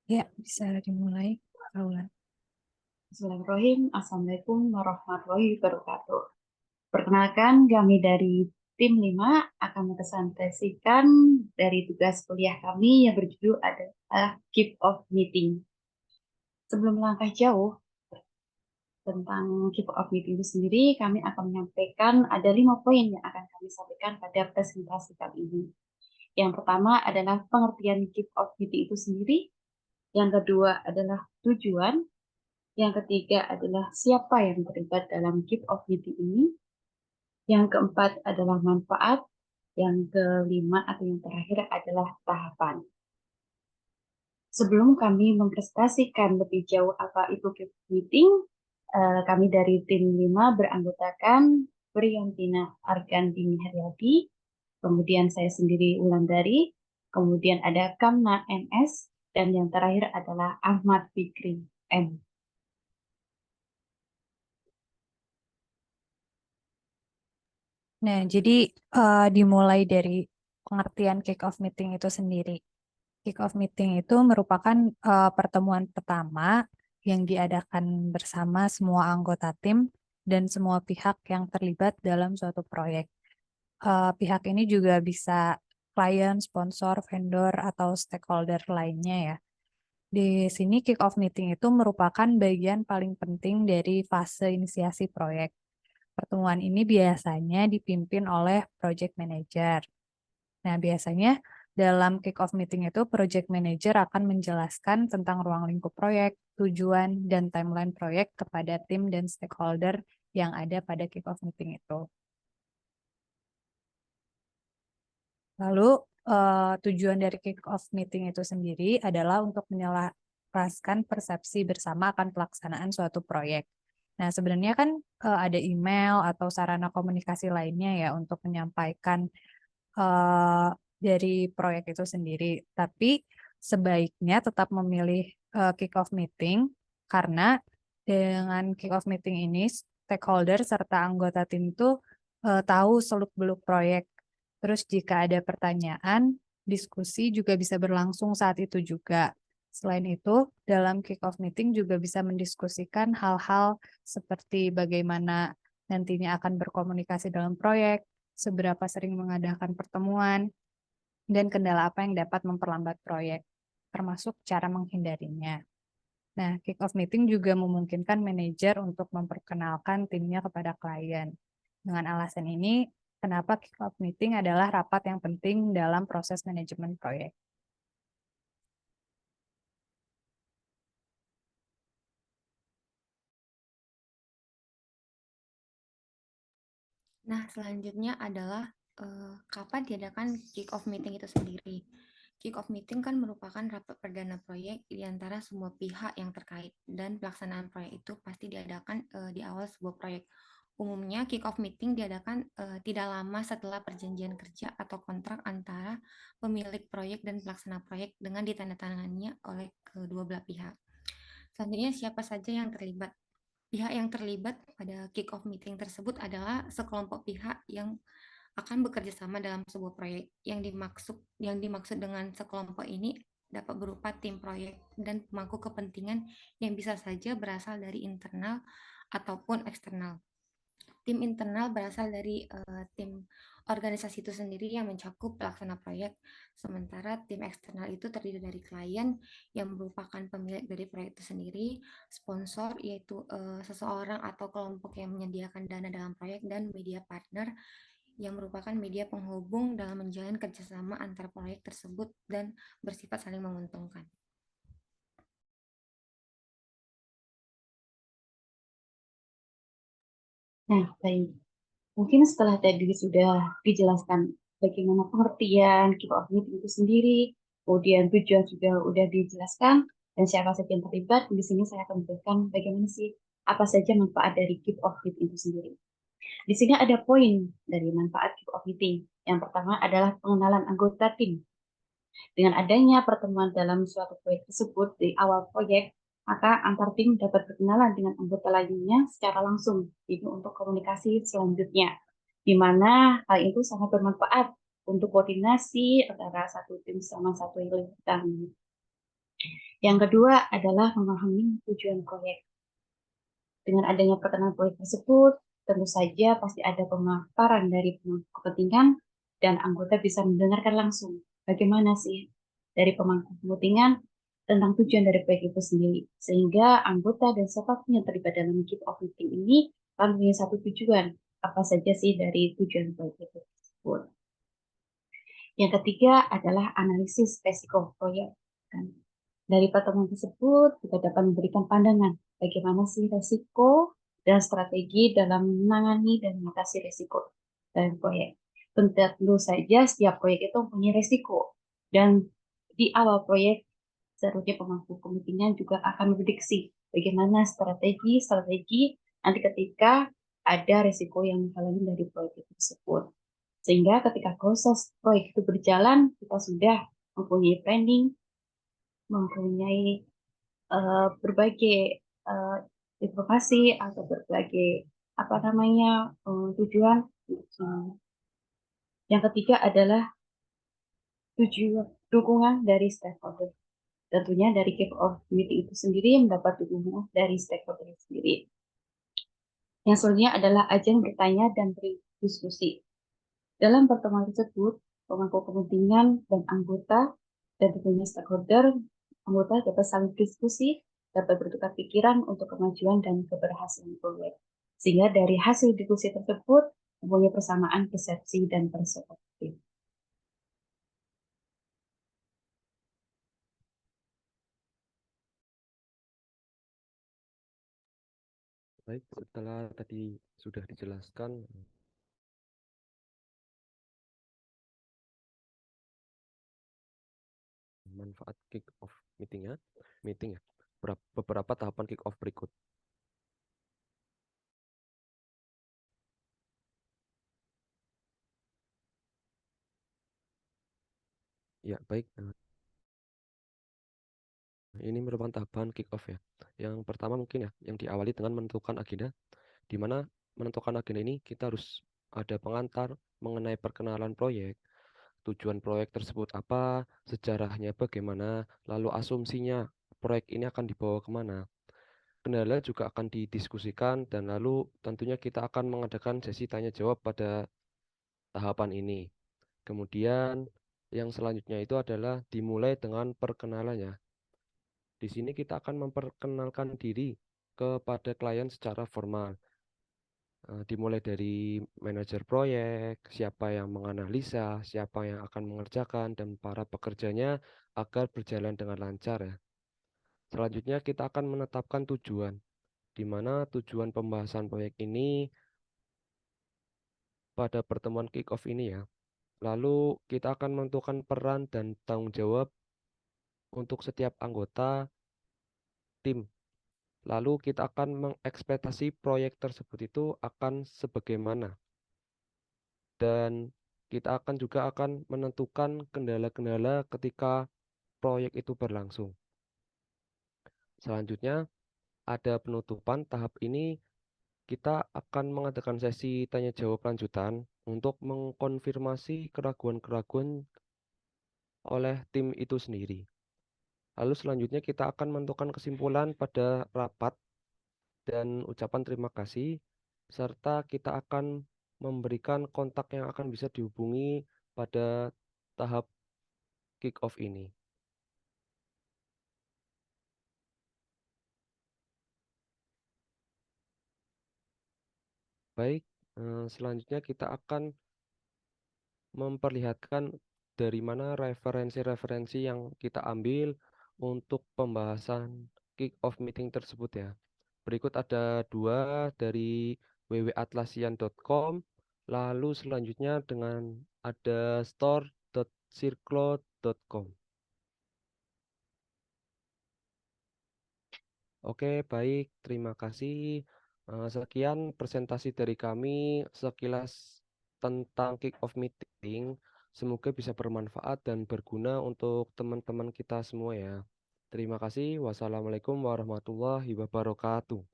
Ya, bisa dimulai, Aulan. Bismillahirrahmanirrahim. Assalamualaikum warahmatullahi wabarakatuh. Perkenalkan, kami dari tim 5 akan mempresentasikan dari tugas kuliah kami yang berjudul adalah Kick Off Meeting. Sebelum melangkah jauh tentang Kick Off Meeting itu sendiri, kami akan menyampaikan ada 5 poin yang akan kami sampaikan pada presentasi kali ini. Yang pertama adalah pengertian Kick Off Meeting itu sendiri. Yang kedua adalah tujuan. Yang ketiga adalah siapa yang terlibat dalam kick off meeting ini. Yang keempat adalah manfaat. Yang kelima atau yang terakhir adalah tahapan. Sebelum kami mempresentasikan lebih jauh apa itu kick off meeting, kami dari tim 5 beranggotakan Priyantina Argandini Haryadi, kemudian saya sendiri Wulandari, kemudian ada Kamna NS, dan yang terakhir adalah Ahmad Fikri M. Nah, jadi dimulai dari pengertian kick-off meeting itu sendiri. Kick-off meeting itu merupakan pertemuan pertama yang diadakan bersama semua anggota tim dan semua pihak yang terlibat dalam suatu proyek. Pihak ini juga bisa klien, sponsor, vendor, atau stakeholder lainnya ya. Di sini kick-off meeting itu merupakan bagian paling penting dari fase inisiasi proyek. Pertemuan ini biasanya dipimpin oleh project manager. Nah, biasanya dalam kick-off meeting itu project manager akan menjelaskan tentang ruang lingkup proyek, tujuan, dan timeline proyek kepada tim dan stakeholder yang ada pada kick-off meeting itu. Lalu, tujuan dari kick-off meeting itu sendiri adalah untuk menyelaraskan persepsi bersama akan pelaksanaan suatu proyek. Nah, sebenarnya kan ada email atau sarana komunikasi lainnya ya untuk menyampaikan dari proyek itu sendiri. Tapi sebaiknya tetap memilih kick-off meeting karena dengan kick-off meeting ini stakeholder serta anggota tim itu tahu seluk-beluk proyek. Terus jika ada pertanyaan, diskusi juga bisa berlangsung saat itu juga. Selain itu, dalam kick-off meeting juga bisa mendiskusikan hal-hal seperti bagaimana nantinya akan berkomunikasi dalam proyek, seberapa sering mengadakan pertemuan, dan kendala apa yang dapat memperlambat proyek, termasuk cara menghindarinya. Nah, kick-off meeting juga memungkinkan manajer untuk memperkenalkan timnya kepada klien. Dengan alasan ini, kenapa kick-off meeting adalah rapat yang penting dalam proses manajemen proyek. Nah, selanjutnya adalah kapan diadakan kick-off meeting itu sendiri. Kick-off meeting kan merupakan rapat perdana proyek di antara semua pihak yang terkait dan pelaksanaan proyek itu pasti diadakan di awal sebuah proyek. Umumnya kick-off meeting diadakan tidak lama setelah perjanjian kerja atau kontrak antara pemilik proyek dan pelaksana proyek dengan ditandatangannya oleh kedua belah pihak. Selanjutnya siapa saja yang terlibat? Pihak yang terlibat pada kick-off meeting tersebut adalah sekelompok pihak yang akan bekerja sama dalam sebuah proyek. Yang dimaksud dengan sekelompok ini dapat berupa tim proyek dan pemangku kepentingan yang bisa saja berasal dari internal ataupun eksternal. Tim internal berasal dari tim organisasi itu sendiri yang mencakup pelaksana proyek, sementara tim eksternal itu terdiri dari klien yang merupakan pemilik dari proyek itu sendiri, sponsor yaitu seseorang atau kelompok yang menyediakan dana dalam proyek, dan media partner yang merupakan media penghubung dalam menjalin kerjasama antar proyek tersebut dan bersifat saling menguntungkan. Nah, baik. Mungkin setelah tadi sudah dijelaskan bagaimana pengertian kick off meeting itu sendiri, kemudian tujuan juga sudah dijelaskan, dan siapa saja yang terlibat, di sini saya akan memberikan bagaimana sih, apa saja manfaat dari kick off meeting itu sendiri. Di sini ada poin dari manfaat kick off meeting. Yang pertama adalah pengenalan anggota tim. Dengan adanya pertemuan dalam suatu proyek tersebut di awal proyek, maka antar tim dapat berkenalan dengan anggota lainnya secara langsung. Ini untuk komunikasi selanjutnya, di mana hal itu sangat bermanfaat untuk koordinasi antara satu tim sama satu yang lebih. Yang kedua adalah memahami tujuan proyek. Dengan adanya perkenalan proyek tersebut, tentu saja pasti ada pemaparan dari pemangku kepentingan dan anggota bisa mendengarkan langsung bagaimana sih dari pemangku kepentingan tentang tujuan dari proyek itu sendiri. Sehingga anggota dan siapapun yang terlibat dalam kick off meeting ini akan punya satu tujuan, apa saja sih dari tujuan proyek itu tersebut. Yang ketiga adalah analisis resiko proyek. Kan? Dari pertemuan tersebut, kita dapat memberikan pandangan bagaimana sih resiko dan strategi dalam menangani dan mengatasi resiko dalam proyek. Tentu saja setiap proyek itu mempunyai resiko. Dan di awal proyek, seharusnya pemangku kepentingan juga akan memprediksi bagaimana strategi nanti ketika ada resiko yang menghalangi dari proyek itu tersebut. Sehingga ketika proses proyek itu berjalan, kita sudah mempunyai planning, mempunyai berbagai uh, informasi atau berbagai apa namanya tujuan. Yang ketiga adalah tujuan dukungan dari stakeholder. Tentunya dari kick-off meeting itu sendiri mendapat dukungan dari stakeholder sendiri. Yang selanjutnya adalah ajang bertanya dan berdiskusi. Dalam pertemuan tersebut, pemangku kepentingan dan anggota dan tentunya stakeholder, anggota dapat saling diskusi, dapat bertukar pikiran untuk kemajuan dan keberhasilan proyek. Sehingga dari hasil diskusi tersebut mempunyai persamaan persepsi dan perspektif. Baik, setelah tadi sudah dijelaskan manfaat kick off meeting ya, beberapa tahapan kick off berikut. Ya, baik. Ini merupakan tahapan kick off ya. Yang pertama mungkin ya, yang diawali dengan menentukan agenda, di mana menentukan agenda ini kita harus ada pengantar mengenai perkenalan proyek, tujuan proyek tersebut apa, sejarahnya bagaimana, lalu asumsinya proyek ini akan dibawa kemana. Kendala juga akan didiskusikan dan lalu tentunya kita akan mengadakan sesi tanya jawab pada tahapan ini. Kemudian yang selanjutnya itu adalah dimulai dengan perkenalannya. Di sini kita akan memperkenalkan diri kepada klien secara formal. Dimulai dari manajer proyek, siapa yang menganalisa, siapa yang akan mengerjakan, dan para pekerjanya agar berjalan dengan lancar ya. Selanjutnya kita akan menetapkan tujuan, di mana tujuan pembahasan proyek ini pada pertemuan kick-off ini ya. Lalu kita akan menentukan peran dan tanggung jawab untuk setiap anggota tim. Lalu kita akan mengekspektasi proyek tersebut itu akan sebagaimana. Dan kita akan juga akan menentukan kendala-kendala ketika proyek itu berlangsung. Selanjutnya ada penutupan. Tahap ini kita akan mengadakan sesi tanya jawab lanjutan untuk mengkonfirmasi keraguan-keraguan oleh tim itu sendiri. Lalu selanjutnya kita akan menentukan kesimpulan pada rapat dan ucapan terima kasih, serta kita akan memberikan kontak yang akan bisa dihubungi pada tahap kick off ini. Baik, selanjutnya kita akan memperlihatkan dari mana referensi-referensi yang kita ambil untuk pembahasan kick off meeting tersebut ya. Berikut ada dua dari www.atlasian.com, lalu selanjutnya dengan ada store.circlo.com. Oke, baik, terima kasih. Sekian presentasi dari kami sekilas tentang kick off meeting. Semoga bisa bermanfaat dan berguna untuk teman-teman kita semua ya. Terima kasih. Wassalamualaikum warahmatullahi wabarakatuh.